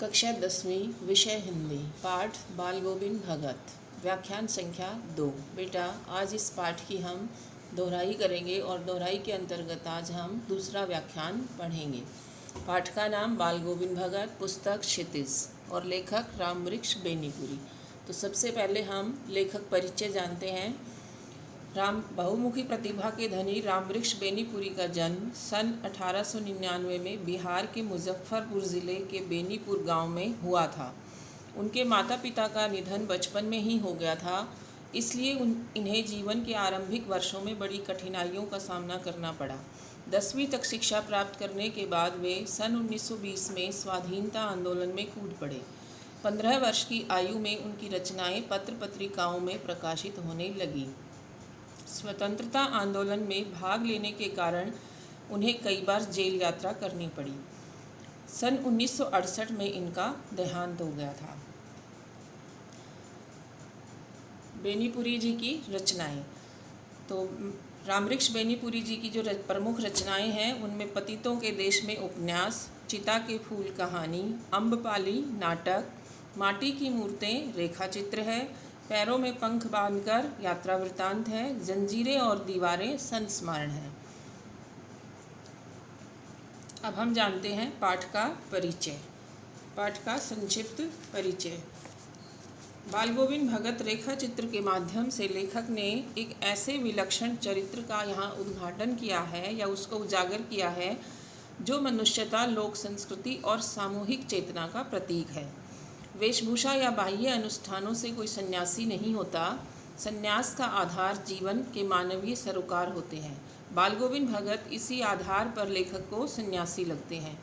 कक्षा 10वीं विषय हिंदी पाठ बाल गोविंद भगत व्याख्यान संख्या 2। बेटा आज इस पाठ की हम दोहराई करेंगे और दोहराई के अंतर्गत आज हम दूसरा व्याख्यान पढ़ेंगे। पाठ का नाम बाल गोविंद भगत, पुस्तक क्षितिज और लेखक रामवृक्ष बेनीपुरी। तो सबसे पहले हम लेखक परिचय जानते हैं। बहुमुखी प्रतिभा के धनी रामवृक्ष बेनीपुरी का जन्म सन 1899 में बिहार के मुजफ्फरपुर ज़िले के बेनीपुर गांव में हुआ था। उनके माता पिता का निधन बचपन में ही हो गया था, इसलिए इन्हें जीवन के आरंभिक वर्षों में बड़ी कठिनाइयों का सामना करना पड़ा। 10वीं तक शिक्षा प्राप्त करने के बाद वे सन 1920 में स्वाधीनता आंदोलन में कूद पड़े। 15 वर्ष की आयु में उनकी रचनाएं पत्र पत्रिकाओं में प्रकाशित होने लगी। स्वतंत्रता आंदोलन में भाग लेने के कारण उन्हें कई बार जेल यात्रा करनी पड़ी। सन 1968 में इनका देहांत हो गया था। बेनीपुरी जी की रचनाएं। तो रामवृक्ष बेनीपुरी जी की जो प्रमुख रचनाएं हैं उनमें पतितों के देश में उपन्यास, चिता के फूल कहानी, अम्बपाली नाटक, माटी की मूर्तें रेखा चित्र है, पैरों में पंख बांधकर यात्रा वृत्तांत है, जंजीरें और दीवारें संस्मरण है। अब हम जानते हैं पाठ का परिचय। पाठ का संक्षिप्त परिचय। बाल गोविंद भगत रेखा चित्र के माध्यम से लेखक ने एक ऐसे विलक्षण चरित्र का यहाँ उद्घाटन किया है या उसको उजागर किया है जो मनुष्यता, लोक संस्कृति और सामूहिक चेतना का प्रतीक है। वेशभूषा या बाह्य अनुष्ठानों से कोई सन्यासी नहीं होता। सन्यास का आधार जीवन के मानवीय सरोकार होते हैं। बाल गोविंद भगत इसी आधार पर लेखक को सन्यासी लगते हैं।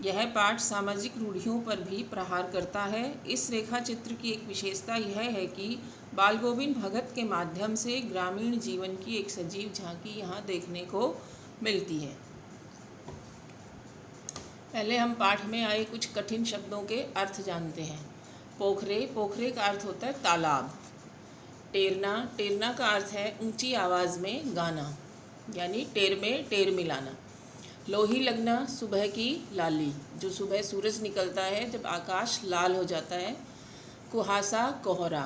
यह पाठ सामाजिक रूढ़ियों पर भी प्रहार करता है। इस रेखा चित्र की एक विशेषता यह है कि बाल गोविंद भगत के माध्यम से ग्रामीण जीवन की एक सजीव झांकी यहाँ देखने को मिलती है। पहले हम पाठ में आए कुछ कठिन शब्दों के अर्थ जानते हैं। पोखरे, पोखरे का अर्थ होता है तालाब। टेरना, टेरना का अर्थ है ऊंची आवाज़ में गाना, यानी टेर में टेर मिलाना। लोही लगना, सुबह की लाली, जो सुबह सूरज निकलता है जब आकाश लाल हो जाता है। कुहासा, कोहरा।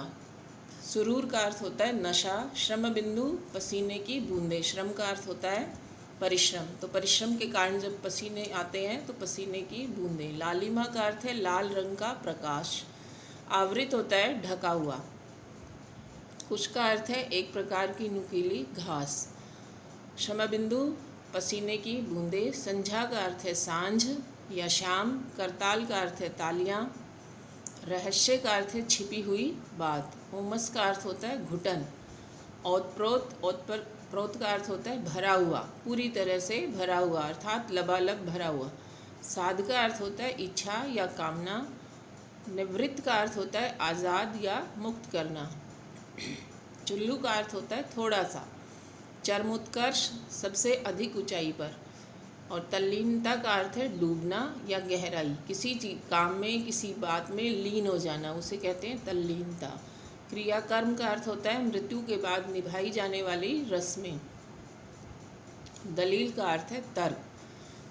सुरूर का अर्थ होता है नशा। श्रम बिंदु, पसीने की बूंदें। श्रम का अर्थ होता है परिश्रम, तो परिश्रम के कारण जब पसीने आते हैं तो पसीने की बूंदें। लालिमा का अर्थ है लाल रंग का प्रकाश। आवृत होता है ढका हुआ। कुश का अर्थ है एक प्रकार की नुकीली घास। श्रमबिंदु, पसीने की बूंदें। संझा का अर्थ है सांझ या शाम। करताल का अर्थ है तालियां। रहस्य का अर्थ है छिपी हुई बात। होमस का अर्थ होता है घुटन। ओतप्रोत, ओतप्रोत का अर्थ होता है भरा हुआ, पूरी तरह से भरा हुआ अर्थात लबालब भरा हुआ। साध का अर्थ होता है इच्छा या कामना। निवृत्त का अर्थ होता है आज़ाद या मुक्त करना। चुल्लू का अर्थ होता है थोड़ा सा। चरमोत्कर्ष, सबसे अधिक ऊंचाई पर। और तल्लीनता का अर्थ है डूबना या गहराई, किसी चीज काम में, किसी बात में लीन हो जाना, उसे कहते हैं तल्लीनता। क्रियाकर्म का अर्थ होता है मृत्यु के बाद निभाई जाने वाली रस्में। दलील का अर्थ है तर्क।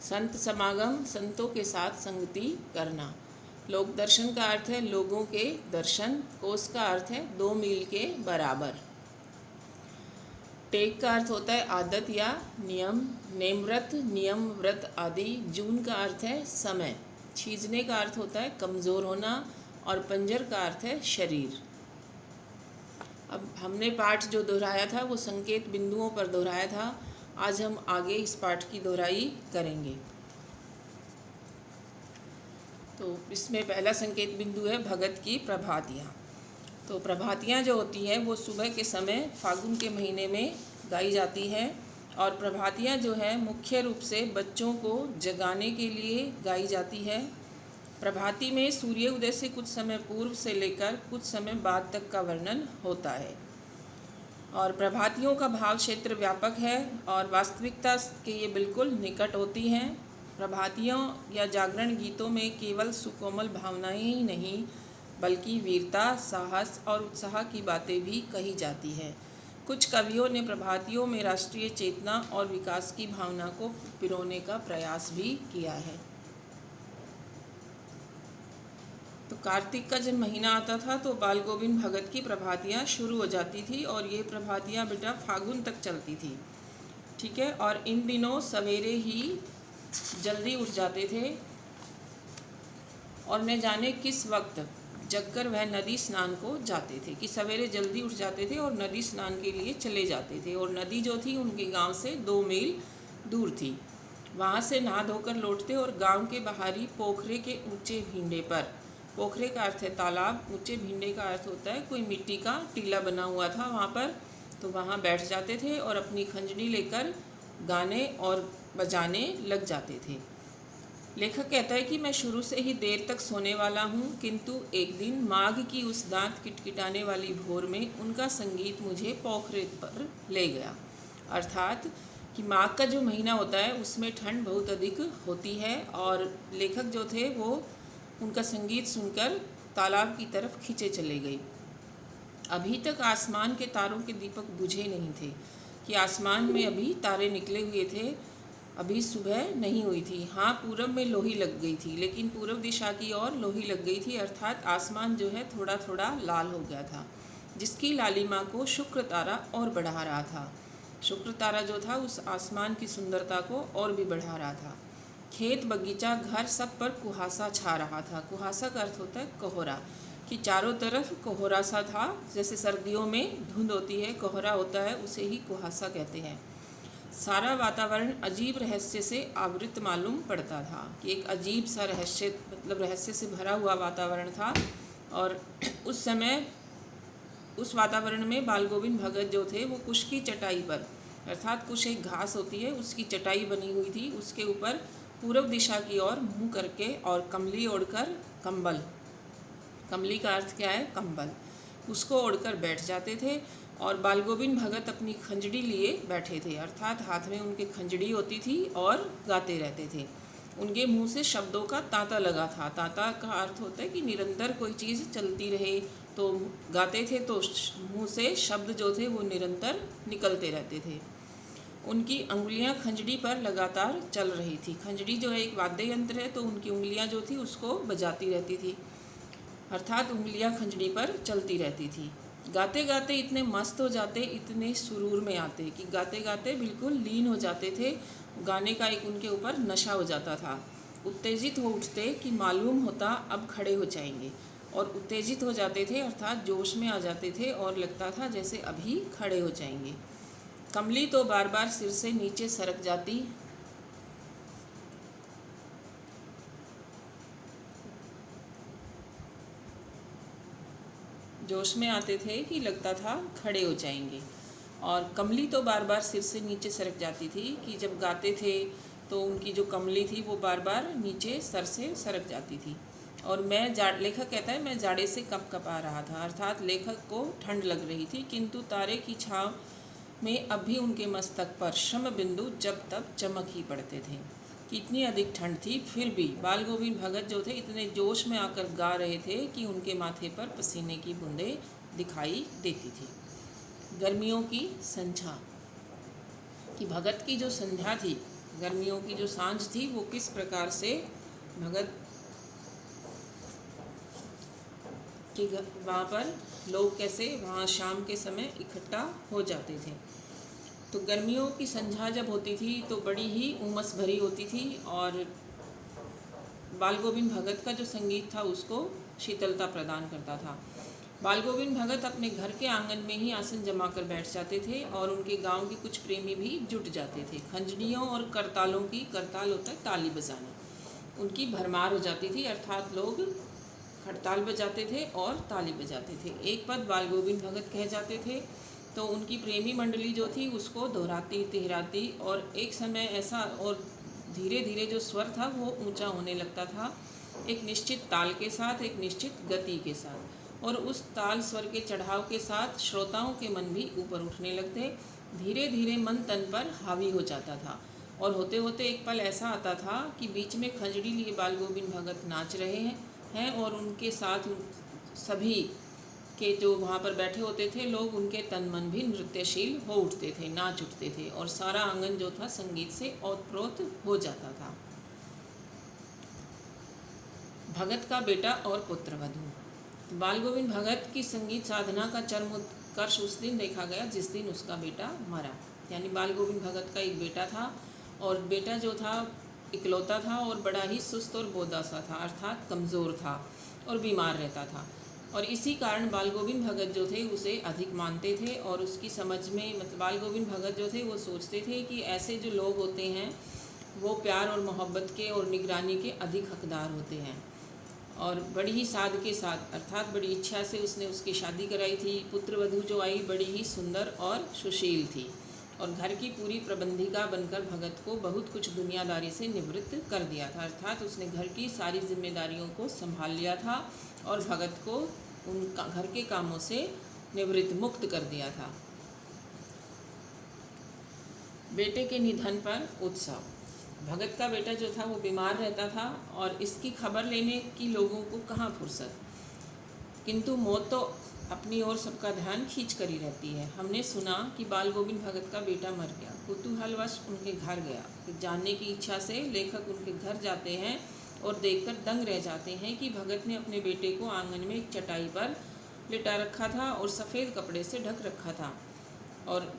संत समागम, संतों के साथ संगति करना। लोक दर्शन का अर्थ है लोगों के दर्शन। कोस का अर्थ है 2 मील के बराबर। टेक का अर्थ होता है आदत या नियम। नेमव्रत, नियम, व्रत आदि। जून का अर्थ है समय। छीजने का अर्थ होता है कमज़ोर होना। और पंजर का अर्थ है शरीर। अब हमने पाठ जो दोहराया था वो संकेत बिंदुओं पर दोहराया था। आज हम आगे इस पाठ की दोहराई करेंगे। तो इसमें पहला संकेत बिंदु है भगत की प्रभातियाँ। तो प्रभातियाँ जो होती हैं वो सुबह के समय फागुन के महीने में गाई जाती है। और प्रभातियाँ जो है मुख्य रूप से बच्चों को जगाने के लिए गाई जाती है। प्रभाती में सूर्य उदय से कुछ समय पूर्व से लेकर कुछ समय बाद तक का वर्णन होता है। और प्रभातियों का भाव क्षेत्र व्यापक है और वास्तविकता के ये बिल्कुल निकट होती हैं। प्रभातियों या जागरण गीतों में केवल सुकोमल भावनाएं ही नहीं बल्कि वीरता, साहस और उत्साह की बातें भी कही जाती है। कुछ कवियों ने प्रभातियों में राष्ट्रीय चेतना और विकास की भावना को पिरोने का प्रयास भी किया है। कार्तिक का जब महीना आता था तो बाल गोविंद भगत की प्रभातियाँ शुरू हो जाती थी और ये प्रभातियाँ बेटा फागुन तक चलती थी, ठीक है। और इन दिनों सवेरे ही जल्दी उठ जाते थे और न जाने किस वक्त जगकर वह नदी स्नान को जाते थे, कि सवेरे जल्दी उठ जाते थे और नदी स्नान के लिए चले जाते थे। और नदी जो थी उनके गांव से 2 मील दूर थी। वहाँ से नहा धोकर लौटते और गांव के बाहरी पोखरे के ऊंचे भिंडे पर, पोखरे का अर्थ है तालाब, ऊंचे भिंडे का अर्थ होता है कोई मिट्टी का टीला बना हुआ था वहाँ पर, तो वहाँ बैठ जाते थे और अपनी खंजरी लेकर गाने और बजाने लग जाते थे। लेखक कहता है कि मैं शुरू से ही देर तक सोने वाला हूँ, किंतु एक दिन माघ की उस दांत किटकिटाने वाली भोर में उनका संगीत मुझे पोखरे पर ले गया। अर्थात कि माघ का जो महीना होता है उसमें ठंड बहुत अधिक होती है और लेखक जो थे वो उनका संगीत सुनकर तालाब की तरफ खींचे चले गए। अभी तक आसमान के तारों के दीपक बुझे नहीं थे, कि आसमान में अभी तारे निकले हुए थे, अभी सुबह नहीं हुई थी। हाँ, पूरब में लोही लग गई थी, लेकिन पूर्व दिशा की ओर लोही लग गई थी, अर्थात आसमान जो है थोड़ा थोड़ा लाल हो गया था, जिसकी लालिमा को शुक्र तारा और बढ़ा रहा था। शुक्र तारा जो था उस आसमान की सुंदरता को और भी बढ़ा रहा था। खेत, बगीचा, घर, सब पर कुहासा छा रहा था। कुहासा का अर्थ होता है कोहरा, कि चारों तरफ कोहरा सा था। जैसे सर्दियों में धुंध होती है, कोहरा होता है, उसे ही कुहासा कहते हैं। सारा वातावरण अजीब रहस्य से आवृत मालूम पड़ता था, कि एक अजीब सा रहस्य, मतलब रहस्य से भरा हुआ वातावरण था। और उस समय उस वातावरण में बाल गोविंद भगत जो थे वो कुश की चटाई पर, अर्थात कुश एक घास होती है, उसकी चटाई बनी हुई थी, उसके ऊपर पूर्व दिशा की ओर मुँह करके और कमली ओढ़कर, कंबल, कमली का अर्थ क्या है, कंबल, उसको ओढ़कर बैठ जाते थे। और बाल गोविंद भगत अपनी खंजड़ी लिए बैठे थे, अर्थात हाथ में उनके खंजड़ी होती थी और गाते रहते थे। उनके मुंह से शब्दों का तांता लगा था। तांता का अर्थ होता है कि निरंतर कोई चीज़ चलती रहे, तो गाते थे तो मुंह से शब्द जो थे वो निरंतर निकलते रहते थे। उनकी अंगुलियां खंजड़ी पर लगातार चल रही थी। खंजड़ी जो है एक वाद्य यंत्र है, तो उनकी उंगलियां जो थी उसको बजाती रहती थी, अर्थात उंगलियां खंजड़ी पर चलती रहती थी। गाते गाते इतने मस्त हो जाते, इतने सुरूर में आते कि गाते गाते बिल्कुल लीन हो जाते थे। गाने का एक उनके ऊपर नशा हो जाता था। उत्तेजित हो उठते कि मालूम होता अब खड़े हो जाएंगे, और उत्तेजित हो जाते थे अर्थात जोश में आ जाते थे और लगता था जैसे अभी खड़े हो जाएंगे। कमली तो बार बार सिर से नीचे सरक जाती, जोश में आते थे कि लगता था खड़े हो जाएंगे। और कमली तो बार बार सिर से नीचे सरक जाती थी, कि जब गाते थे तो उनकी जो कमली थी वो बार बार नीचे सर से सरक जाती थी। और लेखक कहता है मैं जाड़े से कँपा रहा था, अर्थात लेखक को ठंड लग रही थी, किंतु तारे की छाँव में अब भी उनके मस्तक पर श्रम बिंदु जब तब चमक ही पड़ते थे। कितनी अधिक ठंड थी, फिर भी बाल गोविंद भगत जो थे इतने जोश में आकर गा रहे थे कि उनके माथे पर पसीने की बूंदें दिखाई देती थी। गर्मियों की संध्या, कि भगत की जो संध्या थी, गर्मियों की जो सांझ थी, वो किस प्रकार से भगत कि वहाँ पर लोग कैसे वहाँ शाम के समय इकट्ठा हो जाते थे। तो गर्मियों की संध्या जब होती थी तो बड़ी ही उमस भरी होती थी, और बाल गोविंद भगत का जो संगीत था उसको शीतलता प्रदान करता था। बाल गोविंद भगत अपने घर के आंगन में ही आसन जमाकर बैठ जाते थे, और उनके गांव के कुछ प्रेमी भी जुट जाते थे। खंजड़ियों और करतालों की, करताल होता है ताली बजाना, उनकी भरमार हो जाती थी, अर्थात लोग खड़ताल बजाते थे और ताली बजाते थे। एक पद बाल गोविंद भगत कह जाते थे, तो उनकी प्रेमी मंडली जो थी उसको दोहराती तिहराती, और एक समय ऐसा, और धीरे धीरे जो स्वर था वो ऊंचा होने लगता था, एक निश्चित ताल के साथ, एक निश्चित गति के साथ, और उस ताल स्वर के चढ़ाव के साथ श्रोताओं के मन भी ऊपर उठने लगते। धीरे धीरे मन तन पर हावी हो जाता था, और होते होते एक पल ऐसा आता था कि बीच में खंजड़ी लिए बाल गोविंद भगत नाच रहे हैं, और उनके साथ सभी के जो वहाँ पर बैठे होते थे लोग, उनके तन मन भी नृत्यशील हो उठते थे, नाच उठते थे, और सारा आंगन जो था संगीत से ओतप्रोत हो जाता था। भगत का बेटा और पुत्रवधू। बाल गोविंद भगत की संगीत साधना का चरम उत्कर्ष उस दिन देखा गया जिस दिन उसका बेटा मरा। यानी बाल गोविंद भगत का एक बेटा था और बेटा जो था इकलौता था और बड़ा ही सुस्त और बोदा सा था, अर्थात कमज़ोर था और बीमार रहता था। और इसी कारण बाल गोविंद भगत जो थे उसे अधिक मानते थे और उसकी समझ में मतलब बाल गोविंद भगत जो थे वो सोचते थे कि ऐसे जो लोग होते हैं वो प्यार और मोहब्बत के और निगरानी के अधिक हकदार होते हैं। और बड़ी ही साध के साथ अर्थात बड़ी इच्छा से उसने उसकी शादी कराई थी। पुत्रवधू जो आई बड़ी ही सुंदर और सुशील थी और घर की पूरी प्रबंधिका बनकर भगत को बहुत कुछ दुनियादारी से निवृत्त कर दिया था, अर्थात उसने घर की सारी जिम्मेदारियों को संभाल लिया था और भगत को उन घर के कामों से निवृत्त मुक्त कर दिया था। बेटे के निधन पर उत्सव। भगत का बेटा जो था वो बीमार रहता था और इसकी खबर लेने की लोगों को कहाँ फुर्सत, किंतु मौत तो अपनी ओर सबका ध्यान खींच कर ही रहती है। हमने सुना कि बाल गोविंद भगत का बेटा मर गया। कुतूहलवश उनके घर गया। जानने की इच्छा से लेखक उनके घर जाते हैं और देखकर दंग रह जाते हैं कि भगत ने अपने बेटे को आंगन में एक चटाई पर लिटा रखा था और सफ़ेद कपड़े से ढक रखा था। और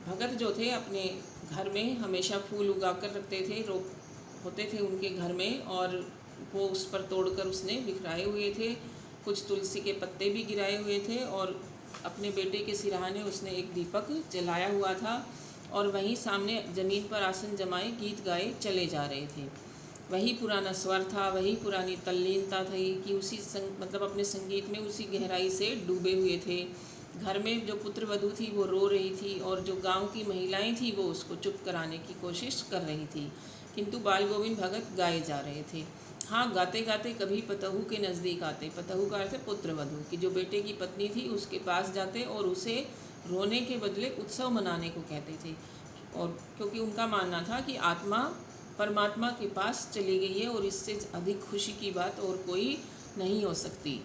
भगत जो थे अपने घर में हमेशा फूल उगा कर रखते थे, रोप होते थे उनके घर में और वो उस पर तोड़कर उसने बिखराए हुए थे। कुछ तुलसी के पत्ते भी गिराए हुए थे और अपने बेटे के सिरहाने उसने एक दीपक जलाया हुआ था और वहीं सामने ज़मीन पर आसन जमाए गीत गाए चले जा रहे थे। वही पुराना स्वर था, वही पुरानी तल्लीनता थी कि उसी मतलब अपने संगीत में उसी गहराई से डूबे हुए थे। घर में जो पुत्रवधू थी वो रो रही थी और जो गांव की महिलाएं थी वो उसको चुप कराने की कोशिश कर रही थी, किंतु बाल गोविंद भगत गाए जा रहे थे। हाँ, गाते गाते कभी पतहू के नज़दीक आते। पतहू का अर्थ है पुत्रवधू की जो बेटे की पत्नी थी उसके पास जाते और उसे रोने के बदले उत्सव मनाने को कहते थे। और क्योंकि उनका मानना था कि आत्मा परमात्मा के पास चली गई है और इससे अधिक खुशी की बात और कोई नहीं हो सकती।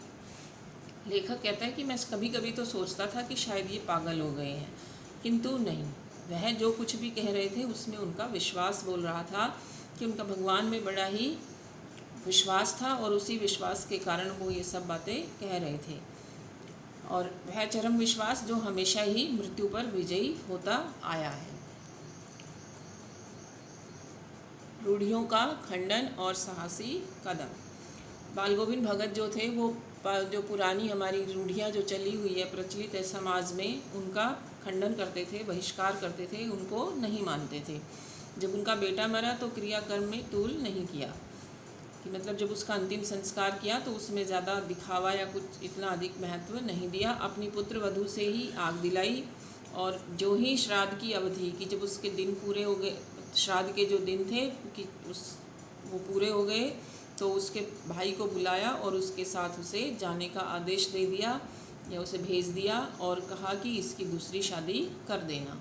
लेखक कहता है कि मैं कभी कभी तो सोचता था कि शायद ये पागल हो गए हैं, किंतु नहीं, वह जो कुछ भी कह रहे थे उसमें उनका विश्वास बोल रहा था कि उनका भगवान में बड़ा ही विश्वास था और उसी विश्वास के कारण वो ये सब बातें कह रहे थे। और वह चरम विश्वास जो हमेशा ही मृत्यु पर विजयी होता आया है। रूढ़ियों का खंडन और साहसी कदम। बाल गोविंद भगत जो थे वो जो पुरानी हमारी रूढ़ियाँ जो चली हुई है प्रचलित है समाज में, उनका खंडन करते थे, बहिष्कार करते थे, उनको नहीं मानते थे। जब उनका बेटा मरा तो क्रियाकर्म में तूल नहीं किया कि मतलब जब उसका अंतिम संस्कार किया तो उसमें ज़्यादा दिखावा या कुछ इतना अधिक महत्व नहीं दिया। अपनी पुत्रवधू से ही आग दिलाई और जो ही श्राद्ध की अवधि कि जब उसके दिन पूरे हो गए, श्राद्ध के जो दिन थे कि वो पूरे हो गए तो उसके भाई को बुलाया और उसके साथ उसे जाने का आदेश दे दिया या उसे भेज दिया और कहा कि इसकी दूसरी शादी कर देना।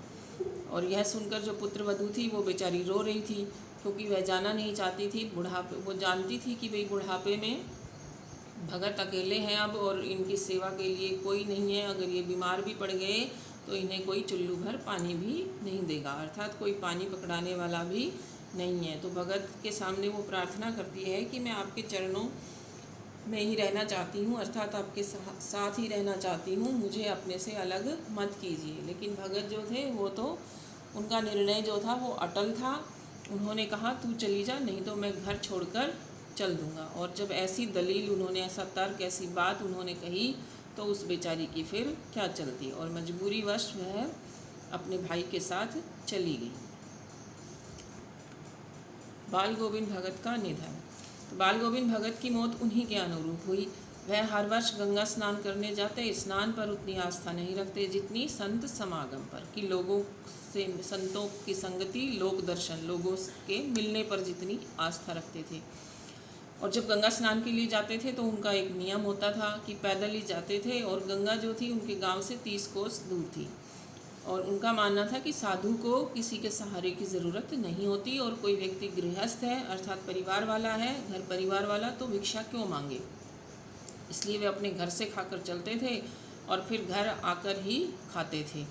और यह सुनकर जो पुत्रवधू थी वो बेचारी रो रही थी क्योंकि वह जाना नहीं चाहती थी। बुढ़ापे वो जानती थी कि भाई बुढ़ापे में भगत अकेले हैं अब और इनकी सेवा के लिए कोई नहीं है। अगर ये बीमार भी पड़ गए तो इन्हें कोई चुल्लू भर पानी भी नहीं देगा, अर्थात कोई पानी पकड़ाने वाला भी नहीं है। तो भगत के सामने वो प्रार्थना करती है कि मैं आपके चरणों में ही रहना चाहती हूँ, अर्थात आपके साथ ही रहना चाहती हूँ, मुझे अपने से अलग मत कीजिए। लेकिन भगत जो थे वो तो उनका निर्णय जो था वो अटल था। उन्होंने कहा तू चली जा, नहीं तो मैं घर छोड़कर चल दूँगा। और जब ऐसी दलील उन्होंने, ऐसा तर्क, ऐसी बात उन्होंने कही तो उस बेचारी की फिर क्या चलती और मजबूरीवश वह अपने भाई के साथ चली गई। बाल गोविंद भगत का निधन। तो बाल गोविंद भगत की मौत उन्हीं के अनुरूप हुई। वह हर वर्ष गंगा स्नान करने जाते। स्नान पर उतनी आस्था नहीं रखते जितनी संत समागम पर, कि लोगों से, संतों की संगति, लोक दर्शन, लोगों के मिलने पर जितनी आस्था रखते थे। और जब गंगा स्नान के लिए जाते थे तो उनका एक नियम होता था कि पैदल ही जाते थे और गंगा जो थी उनके गांव से 30 कोस दूर थी। और उनका मानना था कि साधु को किसी के सहारे की ज़रूरत नहीं होती और कोई व्यक्ति गृहस्थ है अर्थात परिवार वाला है, घर परिवार वाला, तो भिक्षा क्यों मांगे। इसलिए वे अपने घर से खाकर चलते थे और फिर घर आकर ही खाते थे।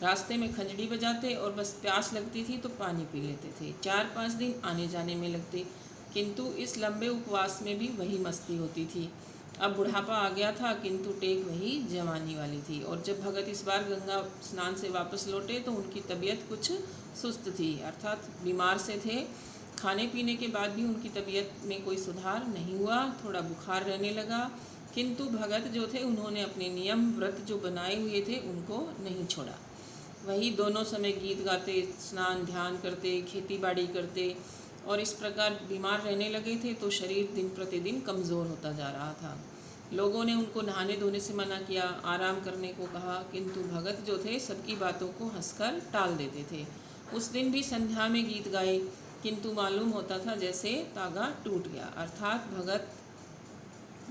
रास्ते में खंजड़ी बजाते और बस प्यास लगती थी तो पानी पी लेते थे। 4-5 दिन आने जाने में लगते। किंतु इस लंबे उपवास में भी वही मस्ती होती थी। अब बुढ़ापा आ गया था, किंतु टेक वही जवानी वाली थी। और जब भगत इस बार गंगा स्नान से वापस लौटे तो उनकी तबीयत कुछ सुस्त थी, अर्थात बीमार से थे। खाने पीने के बाद भी उनकी तबीयत में कोई सुधार नहीं हुआ, थोड़ा बुखार रहने लगा। किंतु भगत जो थे उन्होंने अपने नियम व्रत जो बनाए हुए थे उनको नहीं छोड़ा। वही दोनों समय गीत गाते, स्नान ध्यान करते, खेती बाड़ी करते और इस प्रकार बीमार रहने लगे थे तो शरीर दिन प्रतिदिन कमज़ोर होता जा रहा था। लोगों ने उनको नहाने धोने से मना किया, आराम करने को कहा, किंतु भगत जो थे सबकी बातों को हंसकर टाल देते थे। उस दिन भी संध्या में गीत गाए, किंतु मालूम होता था जैसे तागा टूट गया। अर्थात भगत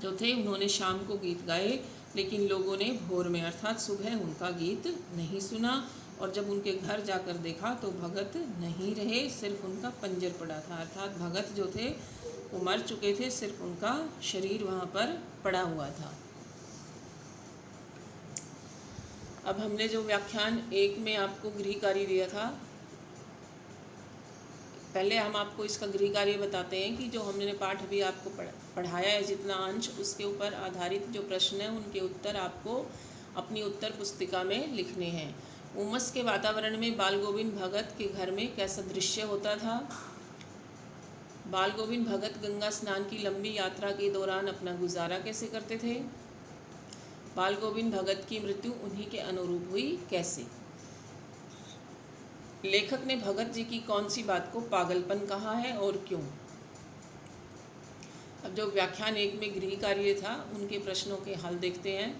जो थे उन्होंने शाम को गीत गाए, लेकिन लोगों ने भोर में अर्थात सुबह उनका गीत नहीं सुना। और जब उनके घर जाकर देखा तो भगत नहीं रहे, सिर्फ उनका पंजर पड़ा था। अर्थात भगत जो थे वो मर चुके थे, सिर्फ उनका शरीर वहाँ पर पड़ा हुआ था। अब हमने जो व्याख्यान 1 में आपको गृह कार्य दिया था, पहले हम आपको इसका गृह कार्य बताते हैं कि जो हमने पाठ भी आपको पढ़ाया है, जितना अंश, उसके ऊपर आधारित जो प्रश्न हैं उनके उत्तर आपको अपनी उत्तर पुस्तिका में लिखने हैं। उमस के वातावरण में बाल गोविंद भगत के घर में कैसा दृश्य होता था? बाल गोविंद भगत गंगा स्नान की लंबी यात्रा के दौरान अपना गुजारा कैसे करते थे? बाल गोविंद भगत की मृत्यु उन्हीं के अनुरूप हुई कैसे? लेखक ने भगत जी की कौन सी बात को पागलपन कहा है और क्यों? अब जो व्याख्यान 1 में गृह कार्य था उनके प्रश्नों के हल देखते हैं।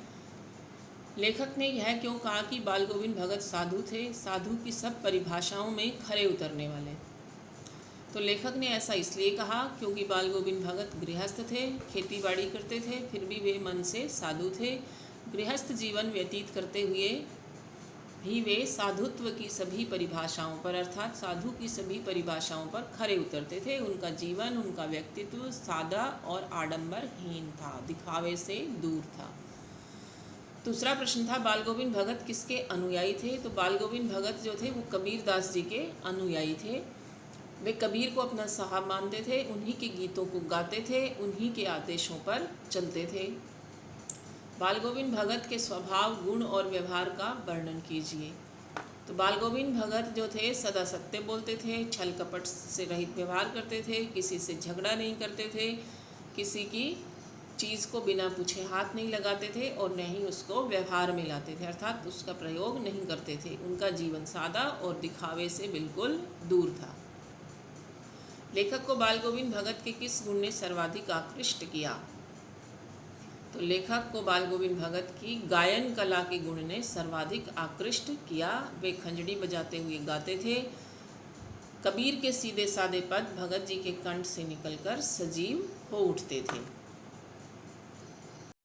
लेखक ने यह क्यों कहा कि बाल गोविंद भगत साधु थे, साधु की सब परिभाषाओं में खरे उतरने वाले? तो लेखक ने ऐसा इसलिए कहा क्योंकि बाल गोविंद भगत गृहस्थ थे, खेती बाड़ी करते थे, फिर भी वे मन से साधु थे। गृहस्थ जीवन व्यतीत करते हुए भी वे साधुत्व की सभी परिभाषाओं पर अर्थात साधु की सभी परिभाषाओं पर खरे उतरते थे। उनका जीवन, उनका व्यक्तित्व सादा और आडंबरहीन था, दिखावे से दूर था। दूसरा प्रश्न था बाल गोविंद भगत किसके अनुयायी थे? तो बाल गोविंद भगत जो थे वो कबीर दास जी के अनुयायी थे। वे कबीर को अपना साहब मानते थे, उन्हीं के गीतों को गाते थे, उन्हीं के आदेशों पर चलते थे। बाल गोविंद भगत के स्वभाव, गुण और व्यवहार का वर्णन कीजिए। तो बाल गोविंद भगत जो थे सदा सत्य बोलते थे, छल कपट से रहित व्यवहार करते थे, किसी से झगड़ा नहीं करते थे, किसी की चीज़ को बिना पूछे हाथ नहीं लगाते थे और न ही उसको व्यवहार में लाते थे, अर्थात उसका प्रयोग नहीं करते थे। उनका जीवन सादा और दिखावे से बिल्कुल दूर था। लेखक को बाल गोविंद भगत के किस गुण ने सर्वाधिक आकृष्ट किया? तो लेखक को बाल गोविंद भगत की गायन कला के गुण ने सर्वाधिक आकृष्ट किया। वे खंजड़ी बजाते हुए गाते थे। कबीर के सीधे सादे पद भगत जी के कंठ से निकलकर सजीव हो उठते थे।